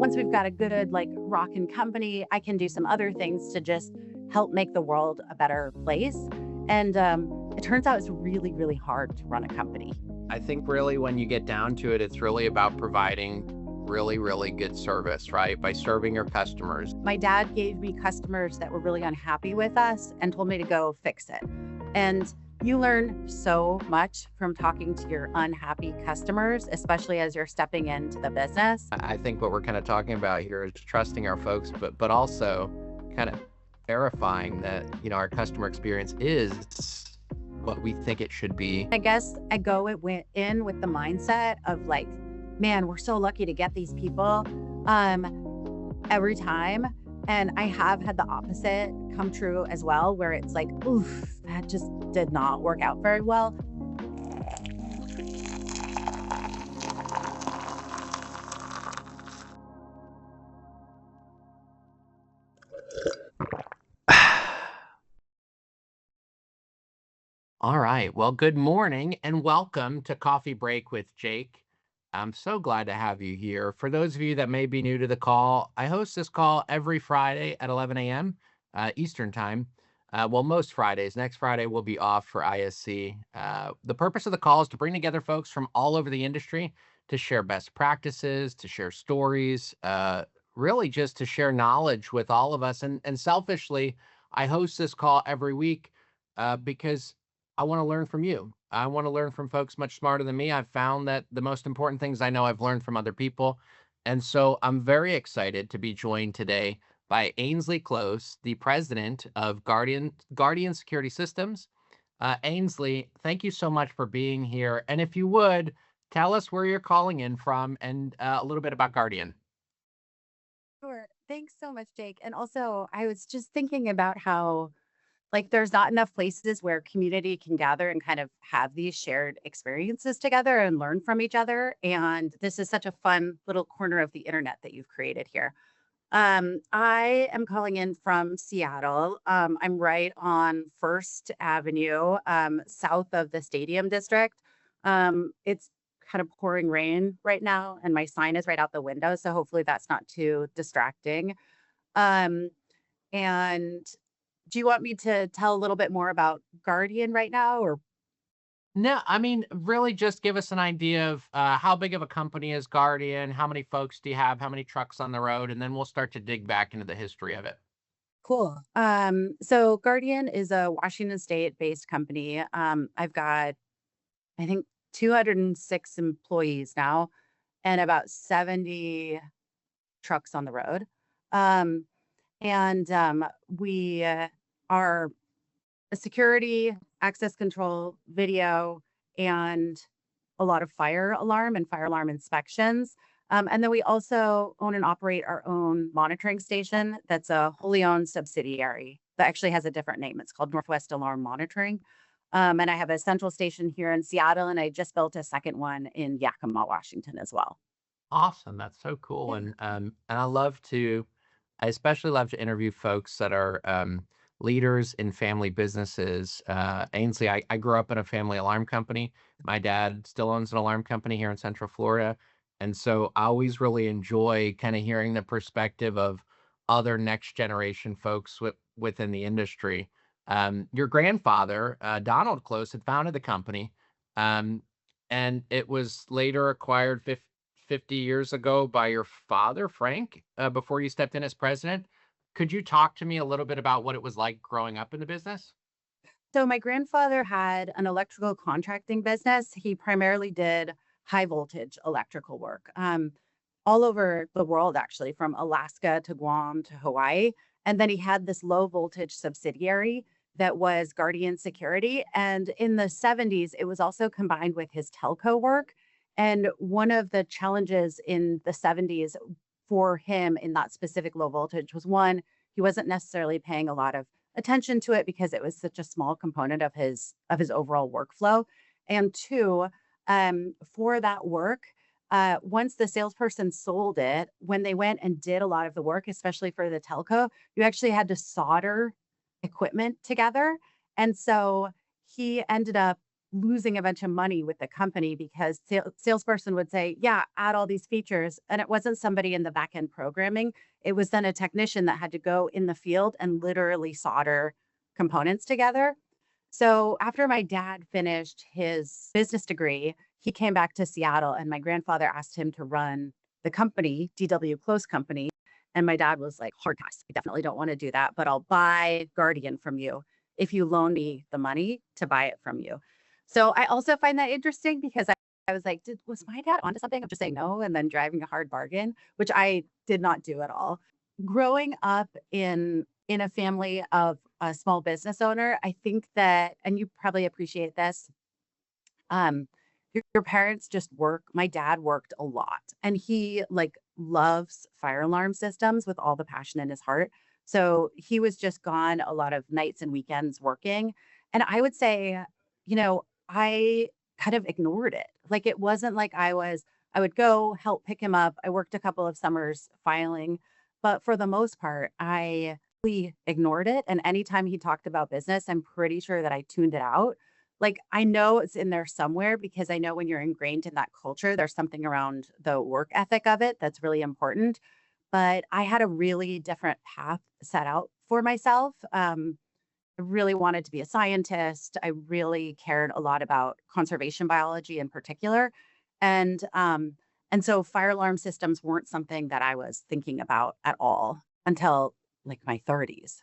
once we've got a good, like, rockin' company, I can do some other things to just help make the world a better place. And it turns out it's really, really hard to run a company. I think really when you get down to it, it's really about providing really, really good service, right? By serving your customers. My dad gave me customers that were really unhappy with us and told me to go fix it. And you learn so much from talking to your unhappy customers, especially as you're stepping into the business. I think what we're kind of talking about here is trusting our folks, but also kind of verifying that, our customer experience is what we think it should be. I guess I go in with the mindset of like, man, we're so lucky to get these people every time. And I have had the opposite come true as well, where it's like, oof, that just did not work out very well. All right. Well, good morning and welcome to Coffee Break with Jake. I'm so glad to have you here. For those of you that may be new to the call, I host this call every Friday at 11 a.m. Eastern Time. Well, most Fridays. Next Friday will be off for ISC. The purpose of the call is to bring together folks from all over the industry to share best practices, to share stories, really just to share knowledge with all of us. And selfishly, I host this call every week because I want to learn from you. I want to learn from folks much smarter than me. I've found that the most important things I know I've learned from other people. And so I'm very excited to be joined today by Ainsley Close, the president of Guardian Security Systems. Ainsley, thank you so much for being here. And if you would, tell us where you're calling in from and a little bit about Guardian. Sure. Thanks so much, Jake. And also, I was just thinking about how, like, there's not enough places where community can gather and kind of have these shared experiences together and learn from each other. And this is such a fun little corner of the internet that you've created here. I am calling in from Seattle. I'm right on First Avenue, south of the Stadium District. It's kind of pouring rain right now, and my sign is right out the window, so hopefully that's not too distracting. Um, and do you want me to tell a little bit more about Guardian right now, or No, I mean, really just give us an idea of how big of a company is Guardian? How many folks do you have? How many trucks on the road? And then we'll start to dig back into the history of it. cool? So Guardian is a Washington State based company. I've got, I think, 206 employees now and about 70 trucks on the road. Um, and we are a security, access control, video, and a lot of fire alarm and fire alarm inspections. And then we also own and operate our own monitoring station that's a wholly owned subsidiary that actually has a different name. It's called Northwest Alarm Monitoring. And I have a central station here in Seattle, and I just built a second one in Yakima, Washington as well. Awesome. That's so cool. Yeah. And I especially love to interview folks that are leaders in family businesses. Ainsley, I grew up in a family alarm company. My dad still owns an alarm company here in Central Florida. And so I always really enjoy kind of hearing the perspective of other next generation folks within the industry. Your grandfather, Donald Close, had founded the company. Um, and it was later acquired 50 years ago by your father, Frank, before you stepped in as president. Could you talk to me a little bit about what it was like growing up in the business? So my grandfather had an electrical contracting business. He primarily did high voltage electrical work, all over the world, actually, from Alaska to Guam to Hawaii. And then he had this low voltage subsidiary that was Guardian Security. And in the 70s, it was also combined with his telco work. And one of the challenges in the 70s for him in that specific low voltage was, one, he wasn't necessarily paying a lot of attention to it because it was such a small component of his overall workflow. And two, for that work, once the salesperson sold it, when they went and did a lot of the work, especially for the telco, you actually had to solder equipment together. And so he ended up losing a bunch of money with the company because salesperson would say, yeah, add all these features. And it wasn't somebody in the back end programming. It was then a technician that had to go in the field and literally solder components together. So after my dad finished his business degree, he came back to Seattle and my grandfather asked him to run the company, DW Close Company. And my dad was like, hard pass. I definitely don't want to do that, but I'll buy Guardian from you if you loan me the money to buy it from you. So I also find that interesting because I was like, was my dad onto something of just saying no and then driving a hard bargain, which I did not do at all. Growing up in a family of a small business owner, I think that, and you probably appreciate this, your parents just work. My dad worked a lot and he like loves fire alarm systems with all the passion in his heart. So he was just gone a lot of nights and weekends working. And I would say, I kind of ignored it. Like it wasn't like I would go help pick him up. I worked a couple of summers filing, but for the most part, we ignored it. And anytime he talked about business, I'm pretty sure that I tuned it out. Like, I know it's in there somewhere because I know when you're ingrained in that culture, there's something around the work ethic of it that's really important. But I had a really different path set out for myself. I really wanted to be a scientist. I really cared a lot about conservation biology in particular. And so fire alarm systems weren't something that I was thinking about at all until like my 30s.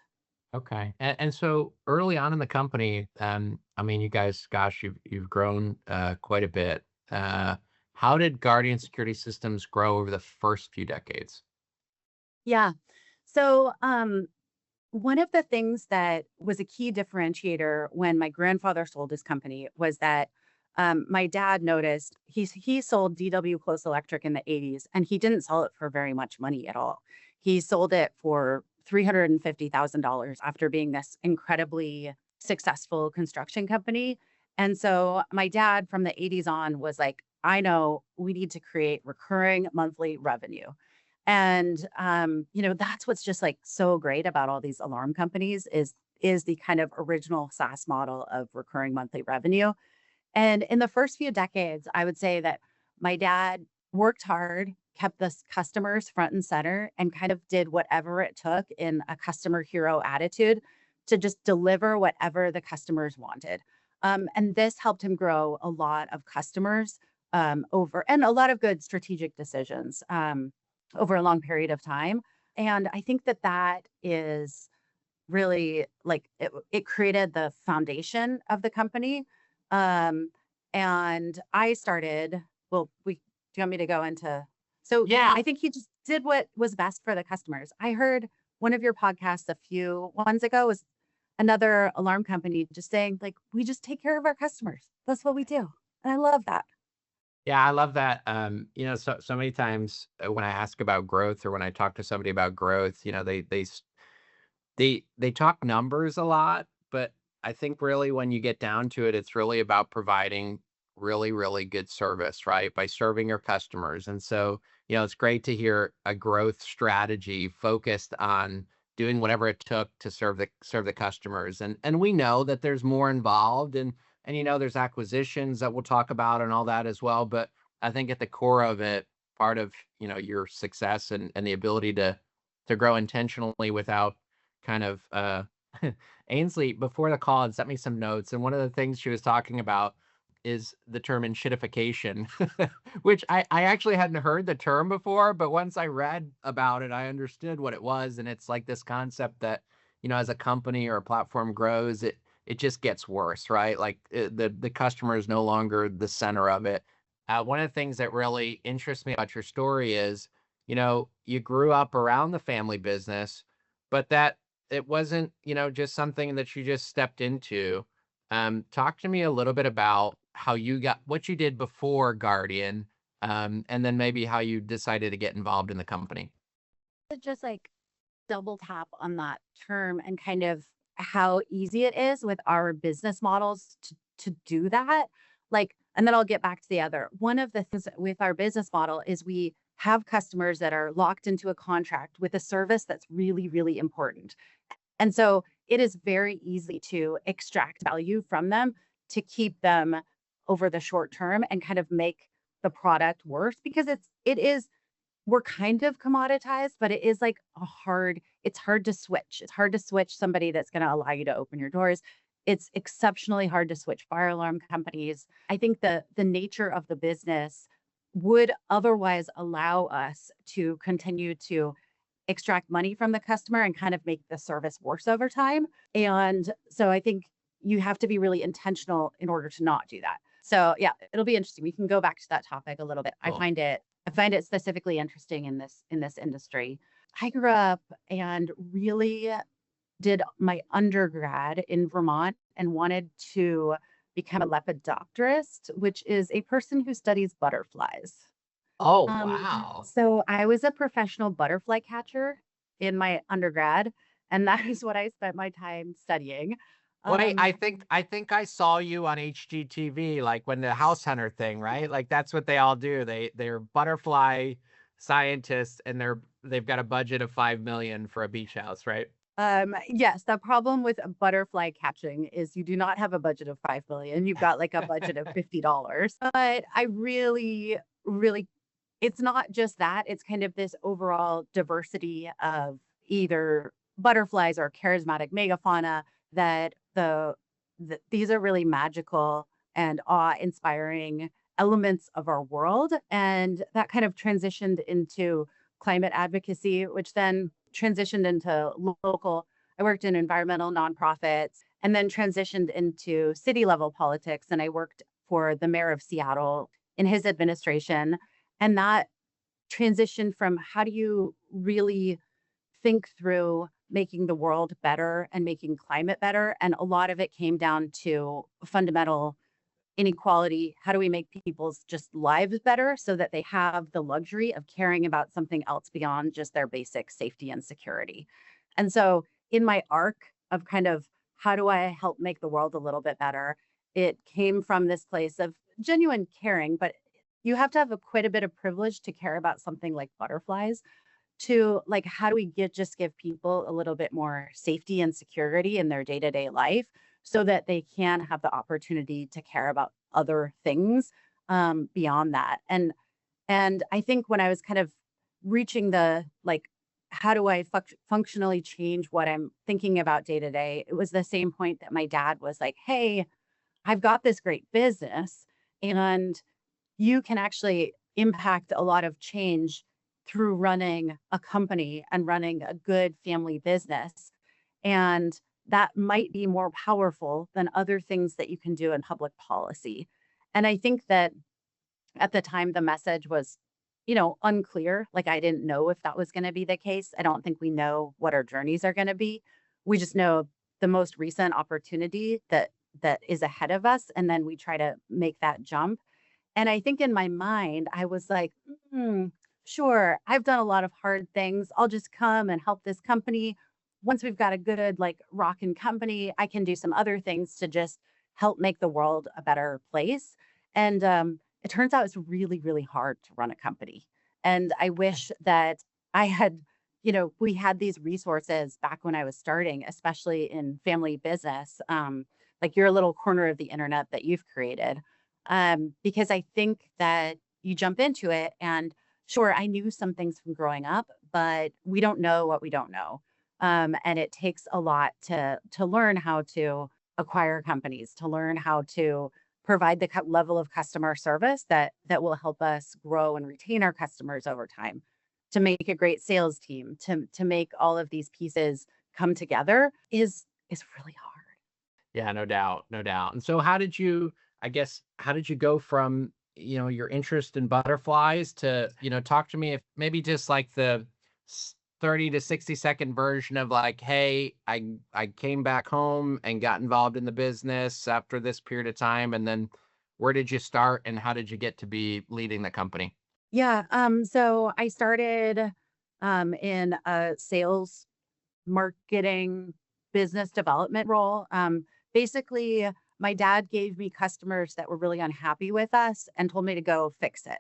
Okay. And so early on in the company, I mean, you guys, gosh, you've grown quite a bit. Uh, how did Guardian Security Systems grow over the first few decades? Yeah. So, one of the things that was a key differentiator when my grandfather sold his company was that my dad noticed he sold DW Close Electric in the 80s and he didn't sell it for very much money at all. He sold it for $350,000 after being this incredibly successful construction company. And so my dad from the 80s on was like, I know we need to create recurring monthly revenue. And that's what's just like so great about all these alarm companies is the kind of original SaaS model of recurring monthly revenue. And in the first few decades, I would say that my dad worked hard, kept the customers front and center, and kind of did whatever it took in a customer hero attitude to just deliver whatever the customers wanted. And this helped him grow a lot of customers over and a lot of good strategic decisions over a long period of time. And I think that that is really like it created the foundation of the company. Um, and I started, well, do you want me to go into? So Yeah. I think he just did what was best for the customers. I heard one of your podcasts a few ones ago was another alarm company just saying, like, we just take care of our customers. That's what we do. And I love that. Yeah, I love that. So many times when I ask about growth or when I talk to somebody about growth, they talk numbers a lot, but I think really when you get down to it, it's really about providing really, really good service, right? By serving your customers. And so, it's great to hear a growth strategy focused on doing whatever it took to serve the customers. And we know that there's more involved and there's acquisitions that we'll talk about and all that as well. But I think at the core of it, part of your success and the ability to grow intentionally without kind of Ainsley before the call had sent me some notes, and one of the things she was talking about is the term enshittification, which I actually hadn't heard the term before, but once I read about it, I understood what it was, and it's like this concept that as a company or a platform grows, it just gets worse, right? Like the customer is no longer the center of it. One of the things that really interests me about your story is, you grew up around the family business, but that it wasn't, just something that you just stepped into. Talk to me a little bit about how you got what you did before Guardian, and then maybe how you decided to get involved in the company. To just like double tap on that term and kind of how easy it is with our business models to do that. Like, and then I'll get back to the other. One of the things with our business model is we have customers that are locked into a contract with a service that's really, really important. And so it is very easy to extract value from them to keep them over the short term and kind of make the product worse because it is we're kind of commoditized, but it is like it's hard to switch. It's hard to switch somebody that's going to allow you to open your doors. It's exceptionally hard to switch fire alarm companies. I think the nature of the business would otherwise allow us to continue to extract money from the customer and kind of make the service worse over time. And so I think you have to be really intentional in order to not do that. So yeah, it'll be interesting. We can go back to that topic a little bit. Cool. I find it specifically interesting in this industry. I grew up and really did my undergrad in Vermont and wanted to become a lepidopterist, which is a person who studies butterflies. Oh, Um, wow. so I was a professional butterfly catcher in my undergrad, and that is what I spent my time studying. Wait, Um, I think I saw you on HGTV, like when the house hunter thing, right? Like that's what they all do. They're butterfly scientists and they've got a budget of 5 million for a beach house, right? yes, the problem with butterfly catching is you do not have a budget of 5 billion. You've got like a budget of $50. But I really, really it's not just that, it's kind of this overall diversity of either butterflies or charismatic megafauna that these are really magical and awe-inspiring elements of our world, and that kind of transitioned into climate advocacy, which then transitioned into local. I worked in environmental nonprofits and then transitioned into city level politics, and I worked for the mayor of Seattle in his administration, and that transition from how do you really think through making the world better and making climate better. And a lot of it came down to fundamental inequality. How do we make people's just lives better so that they have the luxury of caring about something else beyond just their basic safety and security? And so, in my arc of kind of how do I help make the world a little bit better, it came from this place of genuine caring, but you have to have quite a bit of privilege to care about something like butterflies to like how do we give people a little bit more safety and security in their day-to-day life so that they can have the opportunity to care about other things beyond that. And I think when I was kind of reaching the like how do I functionally change what I'm thinking about day to day, it was the same point that my dad was like, hey, I've got this great business and you can actually impact a lot of change through running a company and running a good family business. And that might be more powerful than other things that you can do in public policy. And I think that at the time, the message was, unclear. Like I didn't know if that was going to be the case. I don't think we know what our journeys are going to be. We just know the most recent opportunity that is ahead of us. And then we try to make that jump. And I think in my mind, I was like, sure, I've done a lot of hard things. I'll just come and help this company. Once we've got a good, like, rockin' company, I can do some other things to just help make the world a better place. And it turns out it's really, really hard to run a company. And I wish that I had, we had these resources back when I was starting, especially in family business, like your little corner of the internet that you've created because I think that you jump into it and sure, I knew some things from growing up, but we don't know what we don't know. And it takes a lot to learn how to acquire companies, to learn how to provide the level of customer service that will help us grow and retain our customers over time, to make a great sales team, to make all of these pieces come together is really hard. Yeah, no doubt, no doubt. And so how did you go from, your interest in butterflies to, talk to me if maybe just like the 30 to 60-second version of like, hey, I came back home and got involved in the business after this period of time. And then where did you start and how did you get to be leading the company? Yeah, so I started in a sales marketing business development role. Basically, my dad gave me customers that were really unhappy with us and told me to go fix it.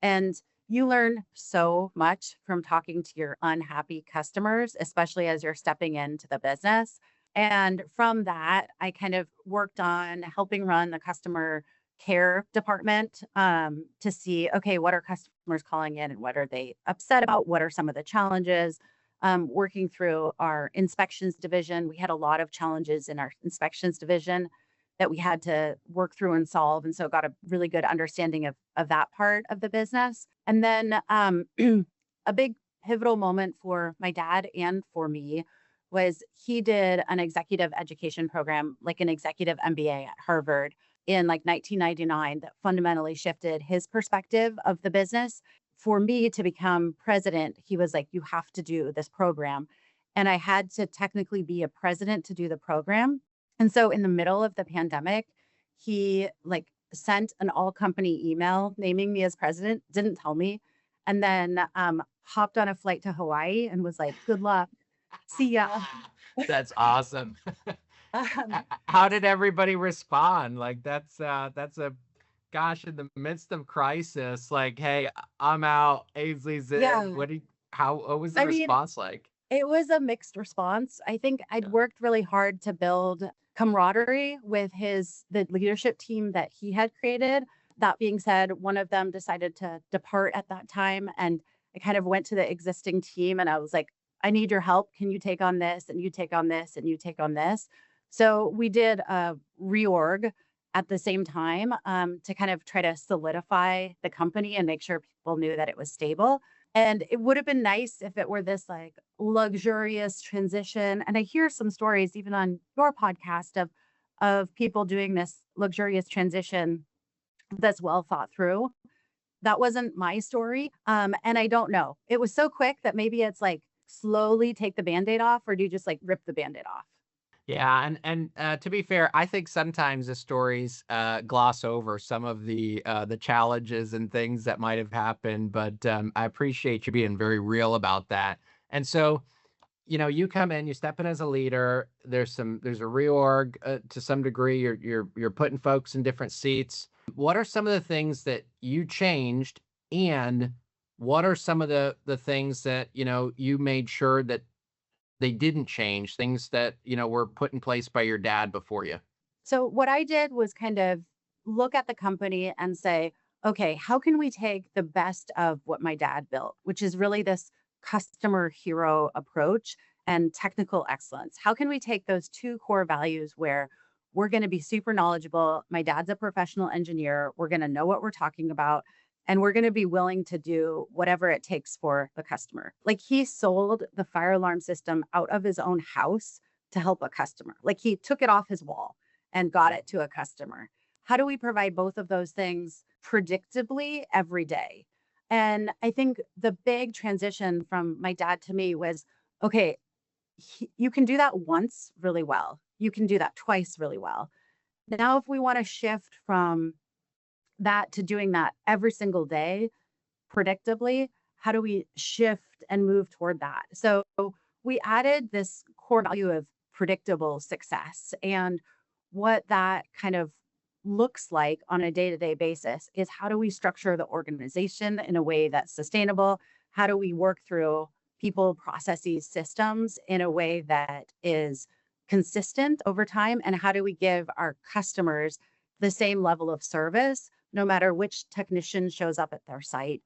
And you learn so much from talking to your unhappy customers, especially as you're stepping into the business. And from that, I kind of worked on helping run the customer care department to see, okay, what are customers calling in and what are they upset about? What are some of the challenges? Working through our inspections division, we had a lot of challenges in our inspections division that we had to work through and solve. And so got a really good understanding of that part of the business. And then a big pivotal moment for my dad and for me was he did an executive education program, like an executive MBA at Harvard in like 1999 that fundamentally shifted his perspective of the business. For me to become president, he was like, you have to do this program. And I had to technically be a president to do the program. And so in the middle of the pandemic, he like sent an all company email naming me as president, didn't tell me, and then hopped on a flight to Hawaii and was like, good luck. See ya. That's awesome. Um, How did everybody respond? Like that's a gosh, in the midst of crisis, like, hey, I'm out, Ainsley's in. yeah. What was the I mean, response like? it was a mixed response. I think I'd Yeah. worked really hard to build camaraderie with the leadership team that he had created. That being said, one of them decided to depart at that time, and I kind of went to the existing team and I was like, I need your help. Can you take on this? And you take on this and you take on this. So we did a reorg at the same time to kind of try to solidify the company and make sure people knew that it was stable. And it would have been nice if it were this like luxurious transition. And I hear some stories even on your podcast of people doing this luxurious transition that's well thought through. That wasn't my story. And I don't know. It was so quick that maybe it's like slowly take the band-aid off, or do you just like rip the band-aid off? Yeah, and to be fair, I think sometimes the stories gloss over some of the challenges and things that might have happened, but I appreciate you being very real about that. And so, you come in, you step in as a leader. There's a reorg to some degree. You're putting folks in different seats. What are some of the things that you changed, and what are some of the things that you made sure that they didn't change, things that, were put in place by your dad before you? So what I did was kind of look at the company and say, okay, how can we take the best of what my dad built, which is really this customer hero approach and technical excellence? How can we take those two core values where we're going to be super knowledgeable? My dad's a professional engineer. We're going to know what we're talking about. And we're going to be willing to do whatever it takes for the customer. Like he sold the fire alarm system out of his own house to help a customer. Like he took it off his wall and got it to a customer. How do we provide both of those things predictably every day? And I think the big transition from my dad to me was, okay, you can do that once really well. You can do that twice really well. Now, if we want to shift from that to doing that every single day predictably, how do we shift and move toward that? So we added this core value of predictable success. And what that kind of looks like on a day to day basis is how do we structure the organization in a way that's sustainable? How do we work through people, processes, systems in a way that is consistent over time? And how do we give our customers the same level of service, no matter which technician shows up at their site,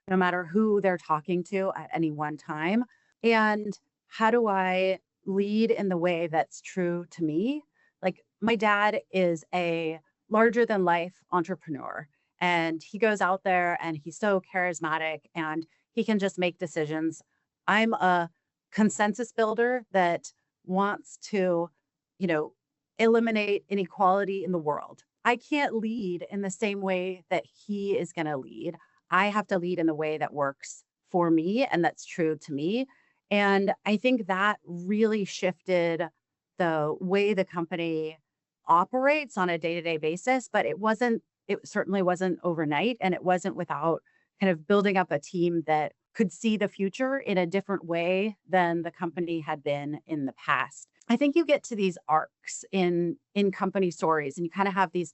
no matter who they're talking to at any one time? And how do I lead in the way that's true to me? Like my dad is a larger than life entrepreneur, and he goes out there and he's so charismatic and he can just make decisions. I'm a consensus builder that wants to, you know, eliminate inequality in the world. I can't lead in the same way that he is going to lead. I have to lead in the way that works for me and that's true to me. And I think that really shifted the way the company operates on a day-to-day basis, but it certainly wasn't overnight, and it wasn't without kind of building up a team that could see the future in a different way than the company had been in the past. I think you get to these arcs in company stories, and you kind of have these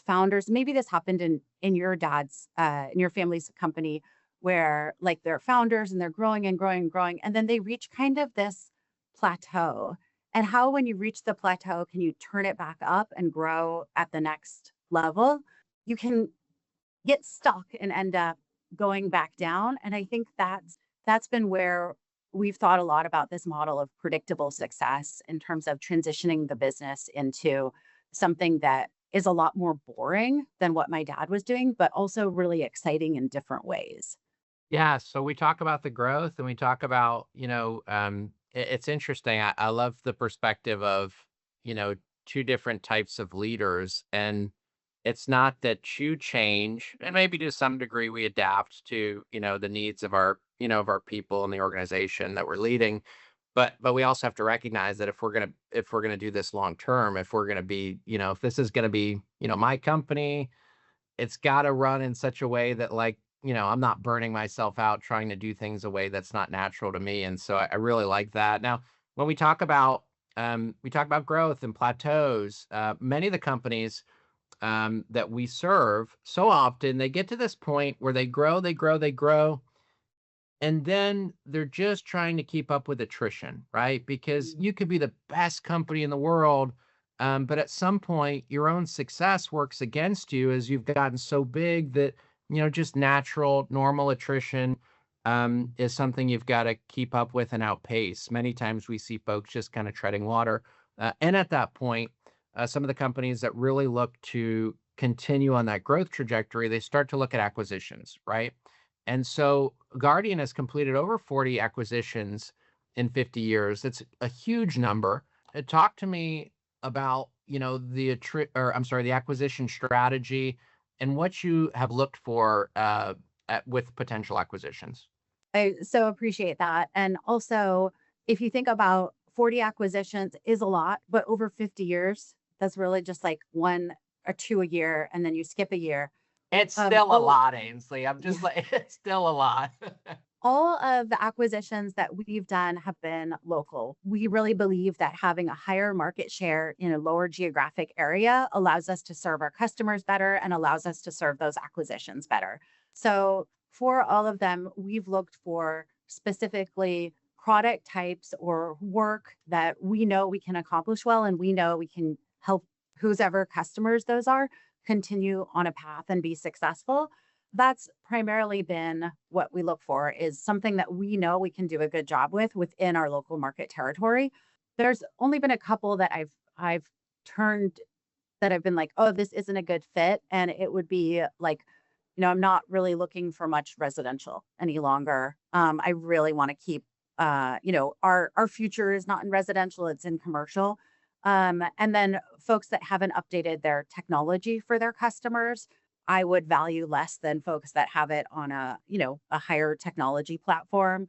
founders. Maybe this happened in your dad's in your family's company, where like they're founders and they're growing and growing and growing, and then they reach kind of this plateau. And how, when you reach the plateau, can you turn it back up and grow at the next level? You can get stuck and end up going back down. And I think that's been where we've thought a lot about this model of predictable success in terms of transitioning the business into something that is a lot more boring than what my dad was doing, but also really exciting in different ways. Yeah, so we talk about the growth and we talk about, it's interesting. I love the perspective of, you know, two different types of leaders. And it's not that you change, and maybe to some degree we adapt to, the needs of our people and the organization that we're leading. But we also have to recognize that if we're gonna do this long term, if we're gonna be, if this is gonna be, my company, it's gotta run in such a way that, like, I'm not burning myself out trying to do things a way that's not natural to me, and so I really like that. Now, when we talk about growth and plateaus, many of the companies, that we serve, so often they get to this point where they grow, they grow, they grow, and then they're just trying to keep up with attrition, right? Because Mm. you could be the best company in the world, but at some point, your own success works against you as you've gotten so big that, just natural, normal attrition is something you've got to keep up with and outpace. Many times we see folks just kind of treading water. And at that point, some of the companies that really look to continue on that growth trajectory, they start to look at acquisitions, right? And so Guardian has completed over 40 acquisitions in 50 years. It's a huge number. Talk to me about, the acquisition strategy and what you have looked for with potential acquisitions. I so appreciate that. And also, if you think about 40 acquisitions is a lot, but over 50 years, that's really just like one or two a year, and then you skip a year. It's still a All lot, Ainsley. I'm just like, it's still a lot. all of the acquisitions that we've done have been local. We really believe that having a higher market share in a lower geographic area allows us to serve our customers better and allows us to serve those acquisitions better. So, for all of them, we've looked for specifically product types or work that we know we can accomplish well and we know we can help whoever customers those are continue on a path and be successful. That's primarily been what we look for, is something that we know we can do a good job with within our local market territory. There's only been a couple that I've turned that I've been like, "Oh, this isn't a good fit," and it would be like, I'm not really looking for much residential any longer. I really wanna keep, our future is not in residential, it's in commercial. And then folks that haven't updated their technology for their customers, I would value less than folks that have it on a higher technology platform.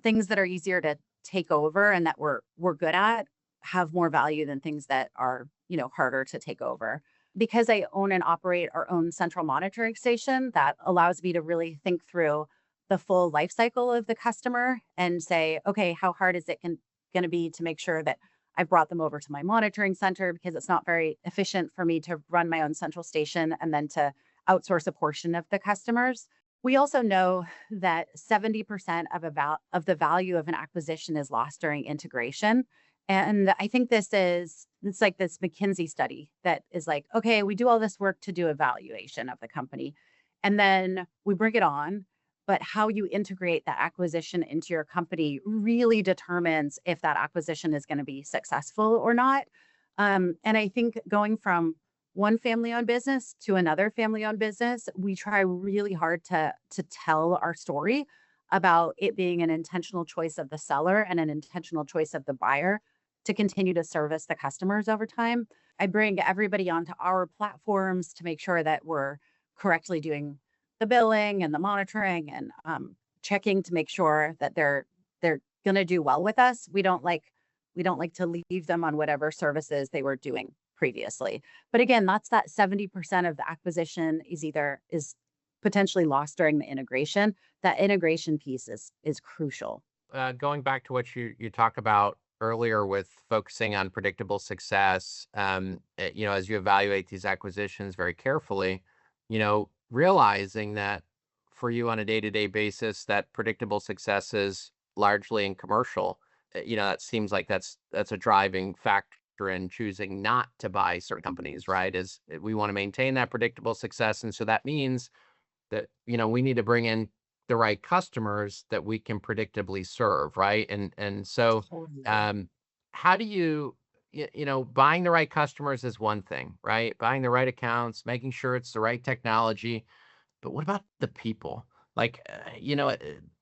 Things that are easier to take over and that we're good at have more value than things that are, harder to take over. Because I own and operate our own central monitoring station, that allows me to really think through the full life cycle of the customer and say, okay, how hard is it going to be to make sure that I brought them over to my monitoring center, because it's not very efficient for me to run my own central station and then to outsource a portion of the customers. We also know that 70% of the value of an acquisition is lost during integration. And I think it's like this McKinsey study that is like, okay, we do all this work to do evaluation of the company, and then we bring it on. But how you integrate that acquisition into your company really determines if that acquisition is going to be successful or not. And I think going from one family-owned business to another family-owned business, we try really hard to tell our story about it being an intentional choice of the seller and an intentional choice of the buyer to continue to service the customers over time. I bring everybody onto our platforms to make sure that we're correctly doing the billing and the monitoring and checking to make sure that they're going to do well with us. We don't like to leave them on whatever services they were doing previously. But again, that's that 70% of the acquisition is potentially lost during the integration. That integration piece is crucial. Going back to what you talk about earlier with focusing on predictable success, as you evaluate these acquisitions very carefully, realizing that for you on a day-to-day basis, that predictable success is largely in commercial. that seems like that's a driving factor in choosing not to buy certain companies, right? Is we want to maintain that predictable success, and so that means that we need to bring in the right customers that we can predictably serve, right? And so, Totally. um, how do buying the right customers is one thing, right? Buying the right accounts, making sure it's the right technology, but what about the people? Like,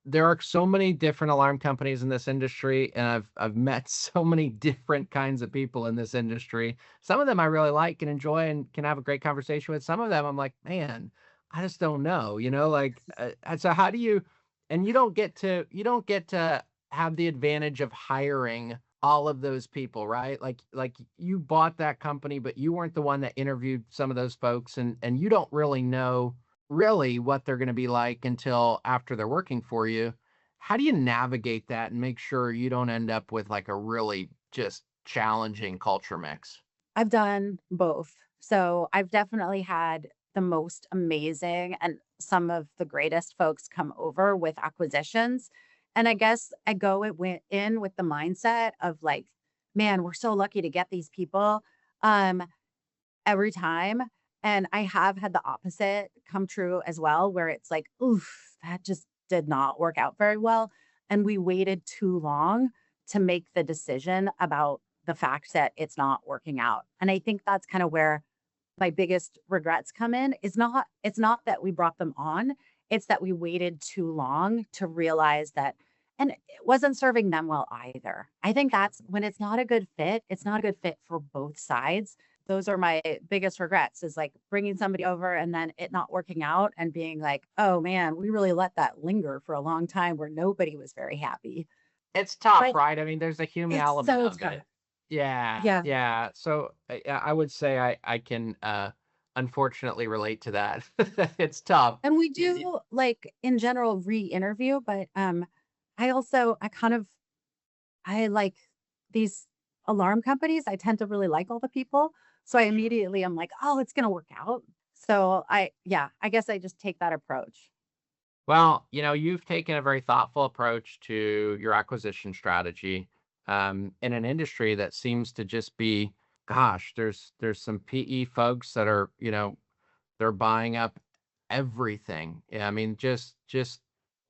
there are so many different alarm companies in this industry, and I've met so many different kinds of people in this industry. Some of them I really like and enjoy and can have a great conversation with. Some of them I'm like, man, I just don't know, like, and so how do you, and you don't get to have the advantage of hiring all of those people, right? Like you bought that company, but you weren't the one that interviewed some of those folks, and you don't really know really what they're going to be like until after they're working for you. How do you navigate that and make sure you don't end up with like a really just challenging culture mix? I've done both. So I've definitely had the most amazing and some of the greatest folks come over with acquisitions. And I guess I go it went in with the mindset of like, man, we're so lucky to get these people um every time. And I have had the opposite come true as well, where it's like, oof, that just did not work out very well. And we waited too long to make the decision about the fact that it's not working out. And I think that's kind of where my biggest regrets come in is it's not that we brought them on, it's that we waited too long to realize that, and it wasn't serving them well either. I think that's when it's not a good fit, it's not a good fit for both sides. Those are my biggest regrets is like bringing somebody over and then it not working out and being like, "Oh man, we really let that linger for a long time where nobody was very happy." It's tough, But right? I mean, there's a human it's element so of tough. it. Yeah, Yeah. yeah. So I would say I can unfortunately relate to that. It's tough. And we Y- y- do, like, in general, re-interview, but, I kind of I like these alarm companies, I tend to really like all the people, so I immediately am like, "Oh, it's gonna work out." So I guess I just take that approach. Well, you've taken a very thoughtful approach to your acquisition strategy, in an industry that seems to just be, gosh, there's some PE folks that are, they're buying up everything. Yeah, I mean, just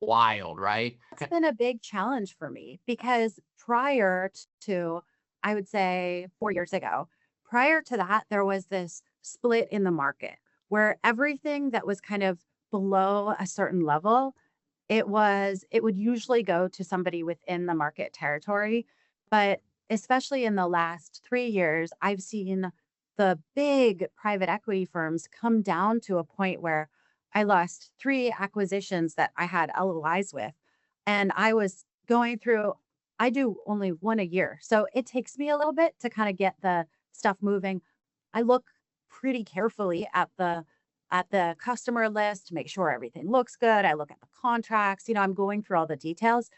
wild, right? That's been a big challenge for me because prior to, I would say 4 years ago, prior to that, there was this split in the market where everything that was kind of below a certain level, it would usually go to somebody within the market territory, but especially in the last 3 years, I've seen the big private equity firms come down to a point where I lost 3 acquisitions that I had LOIs with, and I was going through I do only 1 a year, so it takes me a little bit to kinda get the stuff moving. I look pretty carefully at the customer list to make sure everything looks good. I look at the contracts, I'm going through all the details,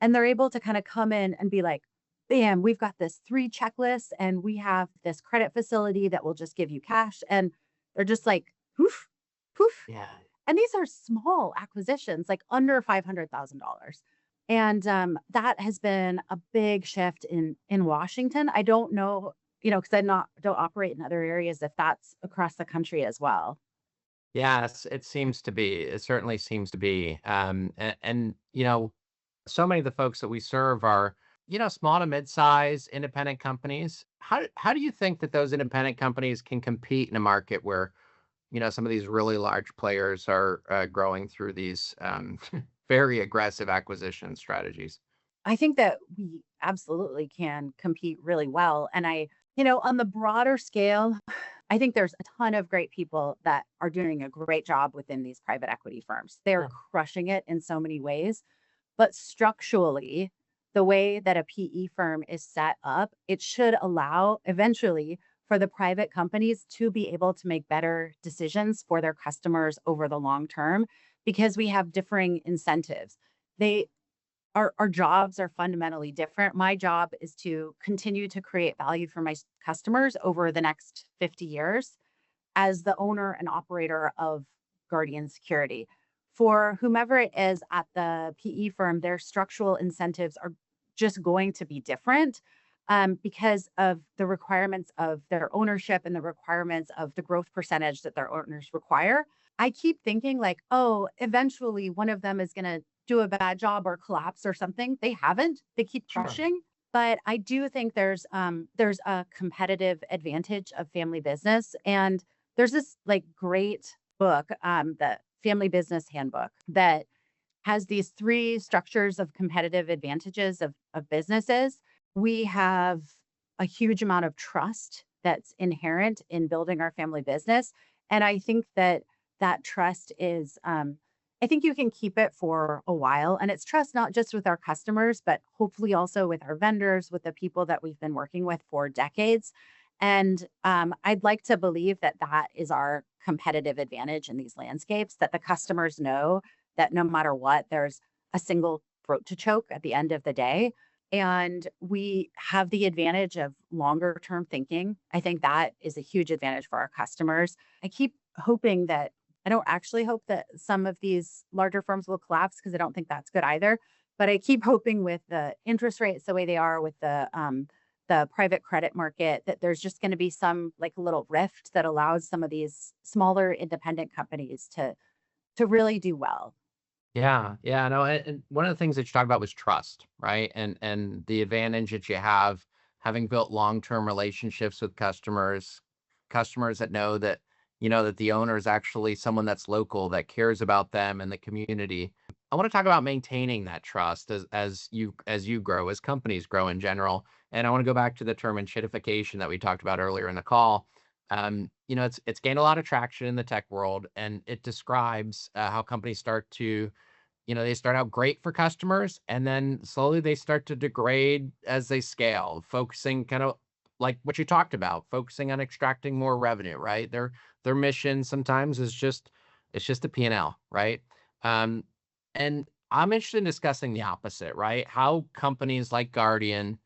and they're able to kind of come in and be like, bam, we've got this 3 checklists and we have this credit facility that will just give you cash. And they're just like, poof, poof. Yeah. And these are small acquisitions, like under $500,000. And that has been a big shift in Washington. I don't know, because I not don't operate in other areas if that's across the country as well. Yes, it seems to be. It certainly seems to be. And so many of the folks that we serve are, small to mid-size independent companies. How do you think that those independent companies can compete in a market where, some of these really large players are growing through these very aggressive acquisition strategies? I think that we absolutely can compete really well. And on the broader scale, I think there's a ton of great people that are doing a great job within these private equity firms. They're Yeah. crushing it in so many ways. But structurally, the way that a PE firm is set up, it should allow eventually for the private companies to be able to make better decisions for their customers over the long term because we have differing incentives. They our jobs are fundamentally different. My job is to continue to create value for my customers over the next 50 years as the owner and operator of Guardian Security. For whomever it is at the PE firm, their structural incentives are just going to be different because of the requirements of their ownership and the requirements of the growth percentage that their owners require. I keep thinking like, oh, eventually one of them is going to do a bad job or collapse or something. They haven't. They keep Sure. crushing. But I do think there's a competitive advantage of family business, and there's this like great book, the Family Business Handbook, that has these three structures of competitive advantages of businesses. We have a huge amount of trust that's inherent in building our family business. And I think that that trust is, I think you can keep it for a while. And it's trust not just with our customers, but hopefully also with our vendors, with the people that we've been working with for decades. And I'd like to believe that that is our competitive advantage in these landscapes, that the customers know that no matter what, there's a single throat to choke at the end of the day. And we have the advantage of longer term thinking. I think that is a huge advantage for our customers. I keep hoping that I don't actually hope that some of these larger firms will collapse because I don't think that's good either. But I keep hoping with the interest rates the way they are, with the private credit market, that there's just going to be some like little rift that allows some of these smaller independent companies to really do well. Yeah, yeah, no, and one of the things that you talked about was trust, right? And the advantage that you have having built long-term relationships with customers, customers that know that that the owner is actually someone that's local that cares about them and the community. I want to talk about maintaining that trust as you grow, as companies grow in general. And I want to go back to the term enshittification that we talked about earlier in the call. It's gained a lot of traction in the tech world, and it describes how companies start to they start out great for customers, and then slowly they start to degrade as they scale, focusing kind of like what you talked about, focusing on extracting more revenue, right? Their mission sometimes is just it's just a P&L, right? Um, and I'm interested in discussing the opposite, right? How companies like Guardian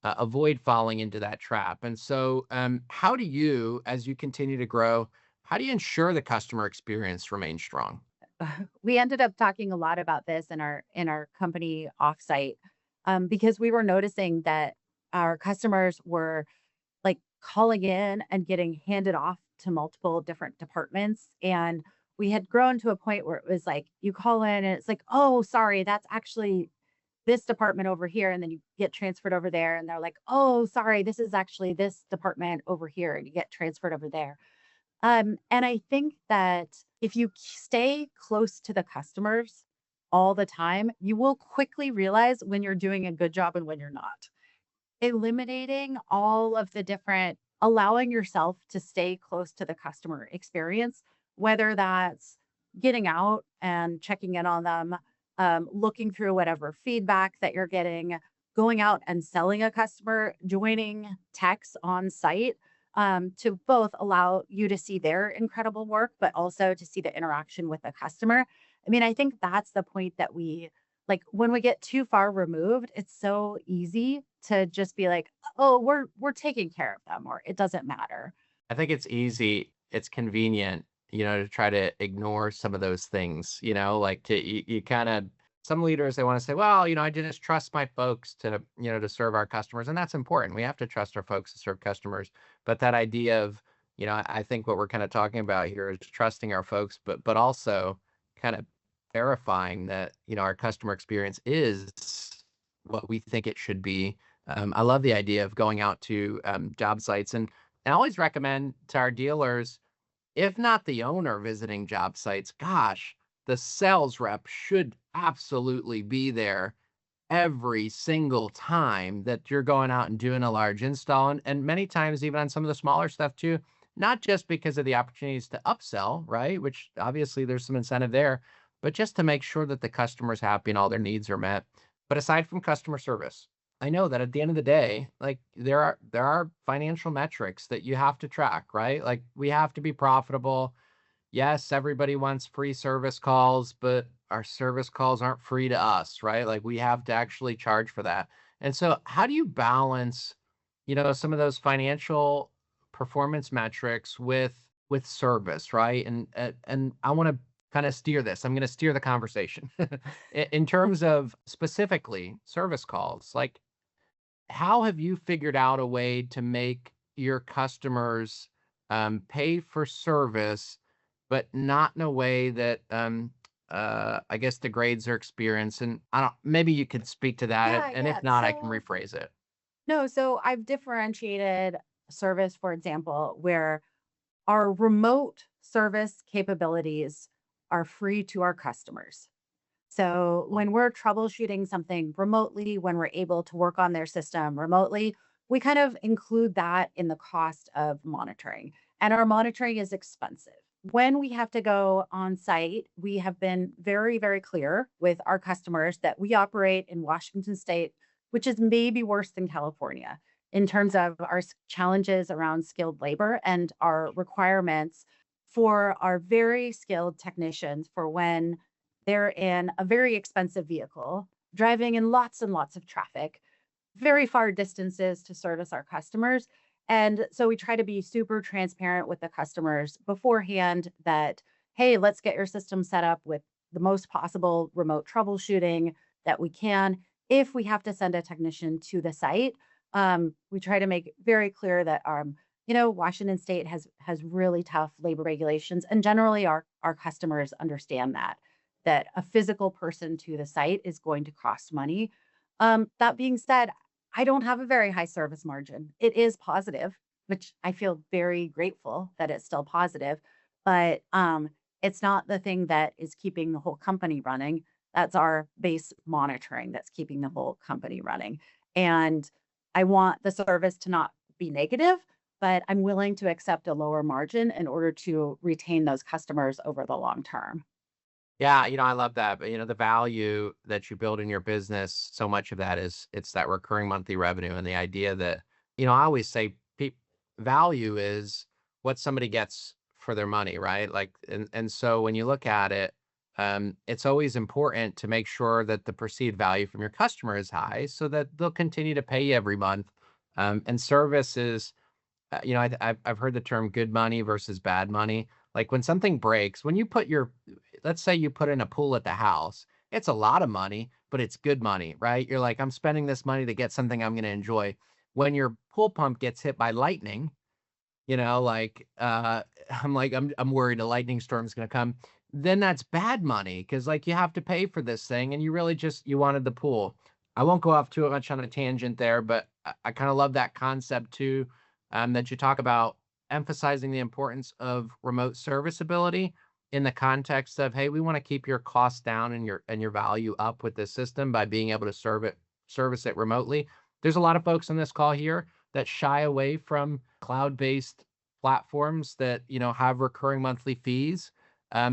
avoid falling into that trap. And so, how do you, as you continue to grow, how do you ensure the customer experience remains strong? We ended up talking a lot about this in our company offsite, because we were noticing that our customers were like calling in and getting handed off to multiple different departments. And we had grown to a point where it was like you call in and it's like, oh, sorry, that's actually this department over here. And then you get transferred over there. And they're like, oh, sorry, this is actually this department over here. And you get transferred over there. And I think that if you stay close to the customers all the time, you will quickly realize when you're doing a good job and when you're not. Eliminating all of the different, allowing yourself to stay close to the customer experience, whether that's getting out and checking in on them, looking through whatever feedback that you're getting, going out and selling a customer, joining techs on site, to both allow you to see their incredible work, but also to see the interaction with the customer. I mean, I think that's the point that we like when we get too far removed, it's so easy to just be like, oh, we're taking care of them, or it doesn't matter. I think it's easy, it's convenient, to try to ignore some of those things, like you kind of some leaders they want to say, well, I just trust my folks to serve our customers. And that's important. We have to trust our folks to serve customers. But that idea of, I think what we're kind of talking about here is trusting our folks, but also kind of verifying that, our customer experience is what we think it should be. I love the idea of going out to job sites and I always recommend to our dealers, if not the owner visiting job sites, gosh, the sales rep should absolutely be there every single time that you're going out and doing a large install. And many times, even on some of the smaller stuff too, not just because of the opportunities to upsell, right? Which obviously there's some incentive there, but just to make sure that the customer's happy and all their needs are met. But aside from customer service, I know that at the end of the day, like there are financial metrics that you have to track, right? Like we have to be profitable. Yes, everybody wants free service calls, but our service calls aren't free to us, right? Like we have to actually charge for that. And so how do you balance, some of those financial performance metrics with service, right? And I want to kind of steer this. I'm going to steer the conversation. In terms of specifically service calls, like how have you figured out a way to make your customers pay for service, but not in a way that I guess degrades their experience? And I don't, maybe you could speak to that. Yeah, And yeah. if not, I can rephrase it. No, so I've differentiated service, for example, where our remote service capabilities are free to our customers. So when we're troubleshooting something remotely, when we're able to work on their system remotely, we kind of include that in the cost of monitoring. And our monitoring is expensive. When we have to go on site, we have been very, very clear with our customers that we operate in Washington state, which is maybe worse than California in terms of our challenges around skilled labor and our requirements for our very skilled technicians for when they're in a very expensive vehicle, driving in lots and lots of traffic, very far distances to service our customers. And so we try to be super transparent with the customers beforehand that, hey, let's get your system set up with the most possible remote troubleshooting that we can. If we have to send a technician to the site, we try to make very clear that Washington State has really tough labor regulations, and generally our customers understand that a physical person to the site is going to cost money. That being said, I don't have a very high service margin. It is positive, which I feel very grateful that it's still positive, but it's not the thing that is keeping the whole company running. That's our base monitoring that's keeping the whole company running. And I want the service to not be negative, but I'm willing to accept a lower margin in order to retain those customers over the long term. Yeah, I love that. But the value that you build in your business, so much of that is it's that recurring monthly revenue and the idea that, I always say value is what somebody gets for their money, right? Like, and so when you look at it, it's always important to make sure that the perceived value from your customer is high so that they'll continue to pay you every month. And service is I've heard the term good money versus bad money. Like when something breaks, when you put let's say you put in a pool at the house, it's a lot of money, but it's good money, right? You're like, I'm spending this money to get something I'm going to enjoy. When your pool pump gets hit by lightning, like, I'm like, I'm worried a lightning storm is going to come. Then that's bad money because like you have to pay for this thing and you really you wanted the pool. I won't go off too much on a tangent there, but I kind of love that concept too, that you talk about emphasizing the importance of remote serviceability in the context of, hey, we want to keep your costs down and your value up with this system by being able to service it remotely. There's a lot of folks on this call here that shy away from cloud-based platforms that, have recurring monthly fees,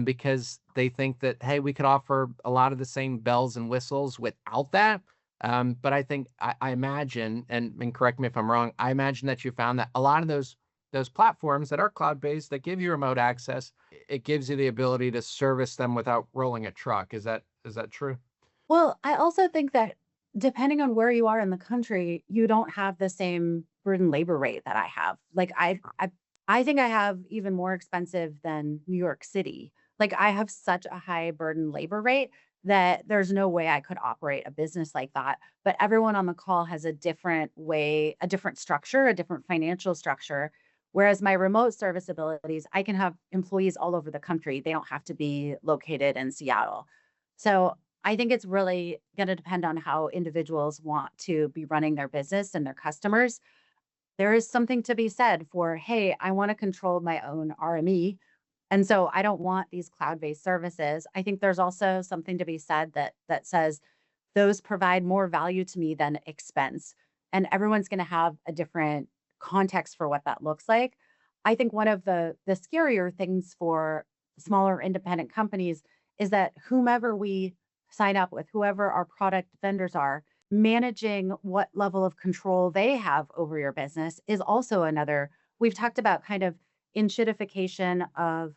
because they think that, hey, we could offer a lot of the same bells and whistles without that. But I think I imagine, and correct me if I'm wrong, I imagine that you found that a lot of those platforms that are cloud-based that give you remote access, it gives you the ability to service them without rolling a truck. Is that true? Well, I also think that depending on where you are in the country, you don't have the same burden labor rate that I have. Like I think I have even more expensive than New York City. Like I have such a high burden labor rate that there's no way I could operate a business like that. But everyone on the call has a different way, a different structure, a different financial structure. Whereas my remote service abilities, I can have employees all over the country. They don't have to be located in Seattle. So I think it's really going to depend on how individuals want to be running their business and their customers. There is something to be said for, hey, I want to control my own RME. And so I don't want these cloud-based services. I think there's also something to be said that says those provide more value to me than expense. And everyone's going to have a different context for what that looks like. I think one of the scarier things for smaller independent companies is that whomever we sign up with, whoever our product vendors are, managing what level of control they have over your business is also another. We've talked about kind of enshittification of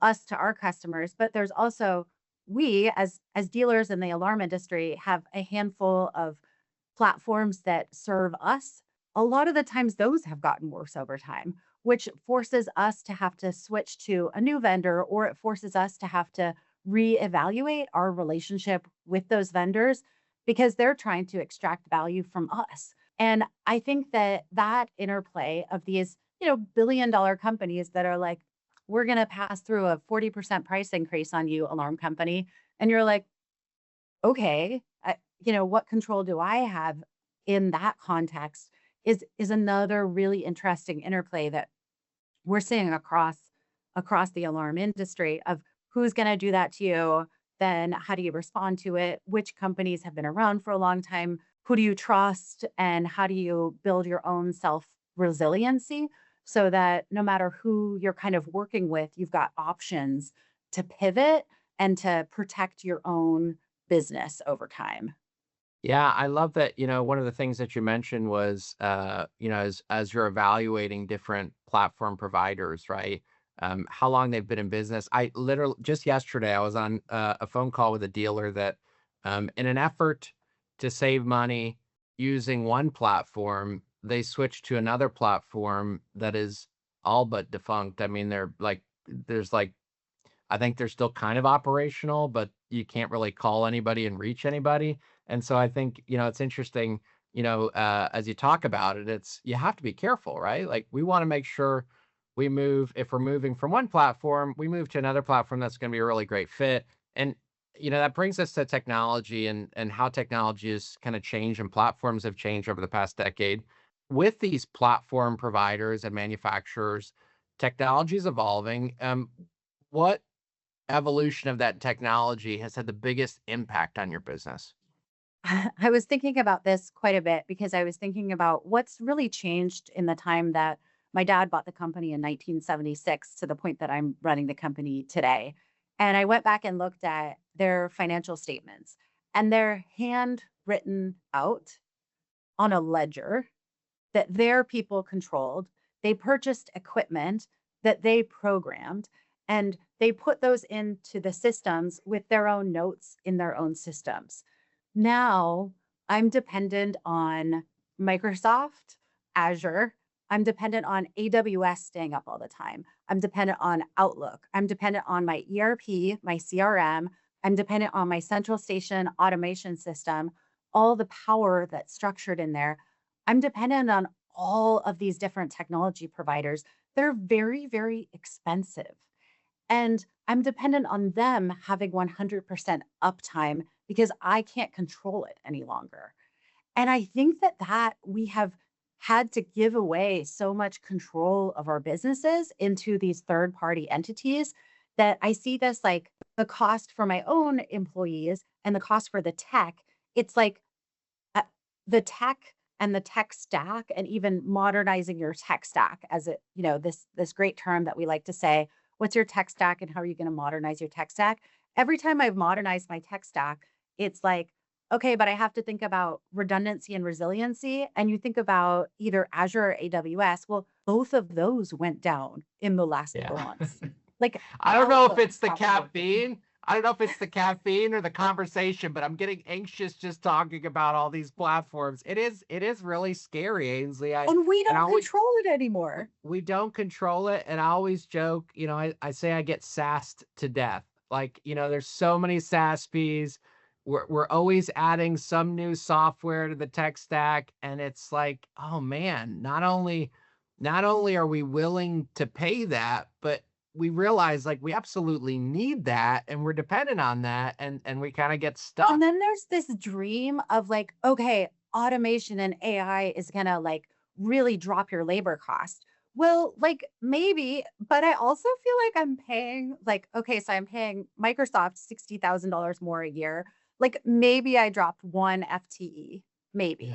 us to our customers, but there's also we as dealers in the alarm industry have a handful of platforms that serve us. A lot of the times those have gotten worse over time. which forces us to have to switch to a new vendor, or it forces us to have to reevaluate our relationship with those vendors because they're trying to extract value from us. And I think that that interplay of these, billion-dollar companies that are like, we're going to pass through a 40% price increase on you, alarm company. And you're like, okay, what control do I have in that context is another really interesting interplay that we're seeing across the alarm industry of who's going to do that to you, then how do you respond to it, which companies have been around for a long time, who do you trust, and how do you build your own self resiliency so that no matter who you're kind of working with, you've got options to pivot and to protect your own business over time. Yeah, I love that, one of the things that you mentioned was, as you're evaluating different platform providers, right? How long they've been in business. I literally just yesterday I was on a phone call with a dealer that, in an effort to save money using one platform, they switched to another platform that is all but defunct. I mean, there's like I think they're still kind of operational, but you can't really call anybody and reach anybody. And so I think, it's interesting, as you talk about it, you have to be careful, right? Like we want to make sure if we're moving from one platform, we move to another platform that's going to be a really great fit. And, that brings us to technology and how technology has kind of changed and platforms have changed over the past decade. With these platform providers and manufacturers, technology is evolving. What evolution of that technology has had the biggest impact on your business? I was thinking about this quite a bit because I was thinking about what's really changed in the time that my dad bought the company in 1976 to the point that I'm running the company today. And I went back and looked at their financial statements, and they're handwritten out on a ledger that their people controlled. They purchased equipment that they programmed, and they put those into the systems with their own notes in their own systems. Now I'm dependent on Microsoft, Azure. I'm dependent on AWS staying up all the time. I'm dependent on Outlook. I'm dependent on my ERP, my CRM. I'm dependent on my central station automation system, all the power that's structured in there. I'm dependent on all of these different technology providers. They're very, very expensive. And I'm dependent on them having 100% uptime because I can't control it any longer. And I think that we have had to give away so much control of our businesses into these third party entities that I see this like the cost for my own employees and the cost for the tech. It's like uh, the tech and the tech stack and even modernizing your tech stack as this great term that we like to say, what's your tech stack and how are you going to modernize your tech stack? Every time I've modernized my tech stack, it's like, okay, but I have to think about redundancy and resiliency. And you think about either Azure or AWS. Well, both of those went down in the last Yeah. 4 months. Like I don't know if Outlook it's the stopped working. caffeine. I don't know if it's the caffeine or the conversation, but I'm getting anxious just talking about all these platforms. It is really scary, Ainsley. And we And I don't always control it anymore. we don't control it. And I always joke, I say I get sassed to death. Like, there's so many SASPs. We're always adding some new software to the tech stack. And it's like, oh man, not only are we willing to pay that, but we realize like we absolutely need that and we're dependent on that and we kind of get And stuck. then there's this dream of like, okay, automation and AI is gonna like really drop your labor cost. Well, like maybe, but I also feel like I'm paying like, okay, so I'm paying Microsoft $60,000 more a year. Like maybe I dropped one FTE, Yeah. maybe,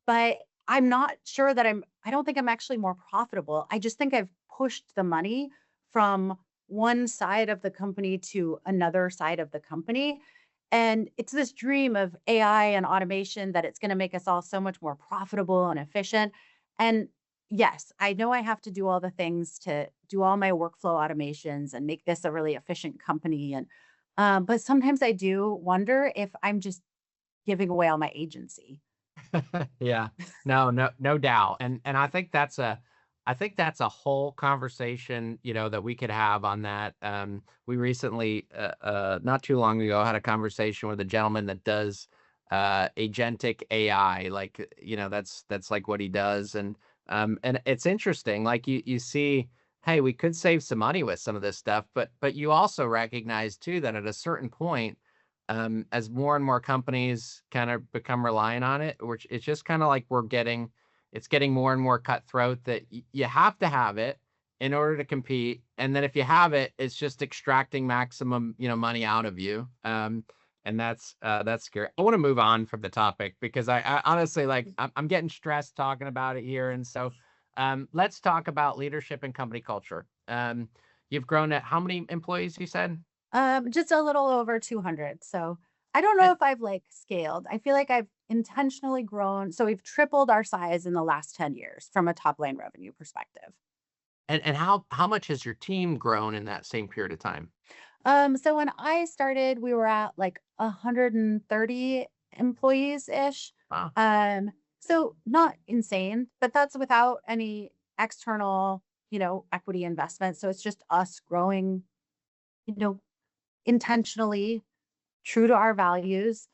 but I'm not sure that I don't think I'm actually more profitable. I just think I've pushed the money from one side of the company to another side of the company. And it's this dream of AI and automation that it's going to make us all so much more profitable and efficient. And yes, I know I have to do all the things to do all my workflow automations and make this a really efficient company. And but sometimes I do wonder if I'm just giving away all my agency. Yeah. No, no, no doubt. And I think that's I think that's a whole conversation, that we could have on that. We recently, not too long ago, had a conversation with a gentleman that does agentic AI. Like, that's like what he does, and it's interesting. Like you see, hey, we could save some money with some of this stuff, but you also recognize too that at a certain point, as more and more companies kind of become reliant on it, which it's just kind of like it's getting more and more cutthroat that you have to have it in order to compete. And then if you have it, it's just extracting maximum, money out of you. And that's scary. I want to move on from the topic because I honestly like I'm getting stressed talking about it here. And so let's talk about leadership and company culture. You've grown at how many employees you said? Just a little over 200. So I don't know if I've like scaled. I feel like I've intentionally grown. So we've tripled our size in the last 10 years from a top line revenue perspective. And how much has your team grown in that same period of time? So when I started, we were at like 130 employees ish. Wow, So not insane, but that's without any external, equity investment. So it's just us growing, you know, intentionally true to our values.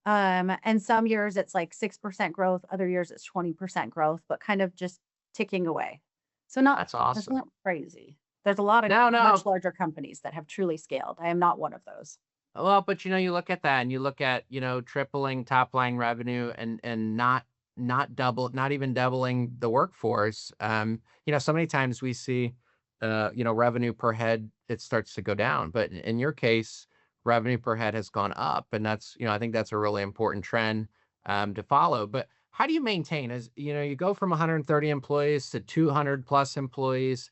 And some years it's like 6% growth, other years it's 20% growth, but kind of just ticking away. So that's that's awesome. not crazy. There's a lot of No, much no. larger companies that have truly scaled. I am not one of those. Well, but you look at that and you look at, tripling top line revenue and not even doubling the workforce. So many times we see revenue per head, it starts to go down. But in your case, revenue per head has gone up. And that's, I think that's a really important trend to follow. But how do you maintain as you go from 130 employees to 200 plus employees?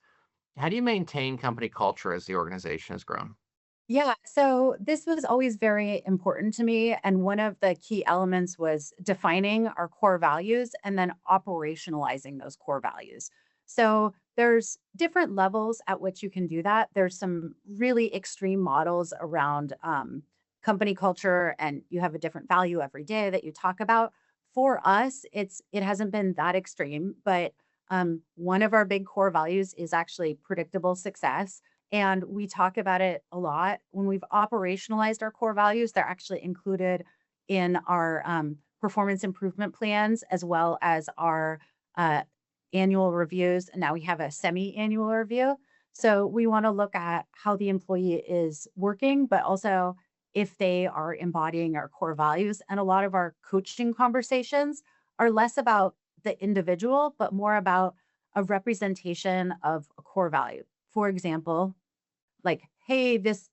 How do you maintain company culture as the organization has grown? Yeah. So this was always very important to me. And one of the key elements was defining our core values and then operationalizing those core values. So there's different levels at which you can do that. There's some really extreme models around company culture, and you have a different value every day that you talk about. For us, it hasn't been that extreme, but one of our big core values is actually predictable success, and we talk about it a lot. When we've operationalized our core values, they're actually included in our performance improvement plans as well as our uh, annual reviews. And now we have a semi annual review. So we want to look at how the employee is working, but also if they are embodying our core values. And a lot of our coaching conversations are less about the individual, but more about a representation of a core value. For example, like, hey, this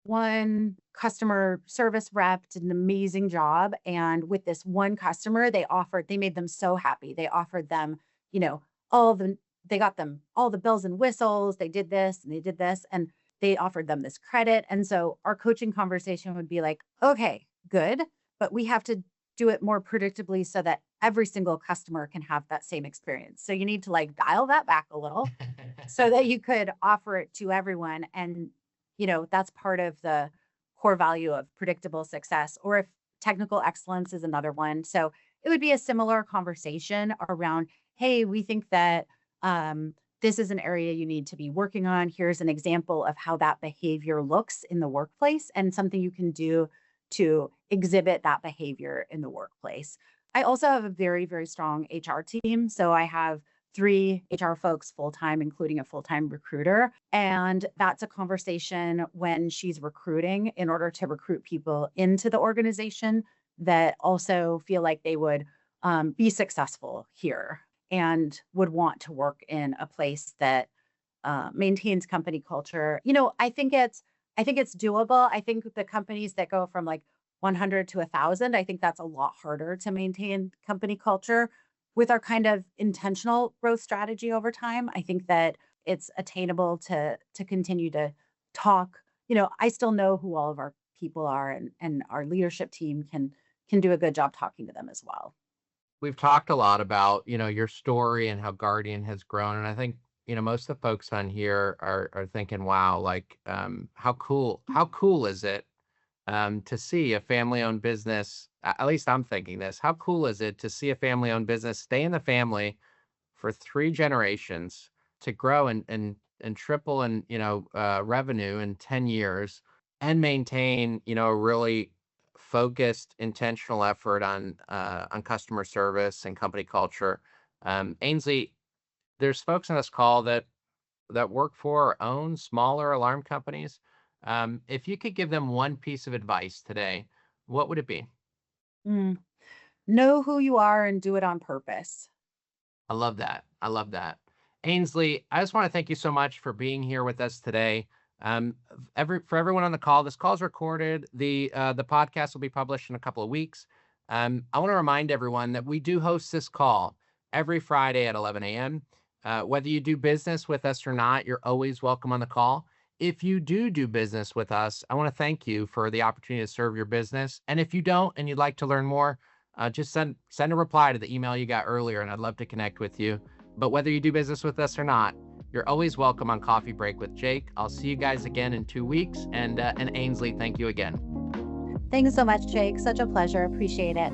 one customer service rep did an amazing job, and with this one customer, they made them so happy. They offered them, you know, all the they got them all the bells and whistles. They did this and they did this, and they offered them this credit. And so our coaching conversation would be like, okay, good, but we have to do it more predictably so that every single customer can have that same experience. So you need to like dial that back a little so that you could offer it to everyone. And, that's part of the core value of predictable success, or if technical excellence is another one. So it would be a similar conversation around, hey, we think that this is an area you need to be working on. Here's an example of how that behavior looks in the workplace and something you can do to exhibit that behavior in the workplace. I also have a very, very strong HR team. So I have three HR folks full time, including a full time recruiter. And that's a conversation when she's recruiting in order to recruit people into the organization that also feel like they would be successful here and would want to work in a place that maintains company culture. I think it's doable. I think the companies that go from like 100 to 1,000, I think that's a lot harder to maintain company culture. With our kind of intentional growth strategy over time, I think that it's attainable to continue to talk. I still know who all of our people are, and our leadership team can do a good job talking to them as well. We've talked a lot about, your story and how Guardian has grown. And I think, most of the folks on here are thinking, wow, like, how cool is it to see a family-owned business? At least I'm thinking this. How cool is it to see a family-owned business stay in the family for 3 generations to grow and triple in, revenue in 10 years and maintain, a really focused, intentional effort on customer service and company culture. Ainsley, there's folks on this call that work for or own smaller alarm companies. If you could give them one piece of advice today, what would it be? Mm. Know who you are and do it on purpose. I love that. I love that. Ainsley, I just want to thank you so much for being here with us today. For everyone on the call, this call is recorded. The podcast will be published in a couple of weeks. I want to remind everyone that we do host this call every Friday at 11 a.m. Whether you do business with us or not, you're always welcome on the call. If you do business with us, I want to thank you for the opportunity to serve your business. And if you don't and you'd like to learn more, just send a reply to the email you got earlier, and I'd love to connect with you. But whether you do business with us or not, you're always welcome on Coffee Break with Jake. I'll see you guys again in 2 weeks. And Ainsley, thank you again. Thanks so much, Jake. Such a pleasure. Appreciate it.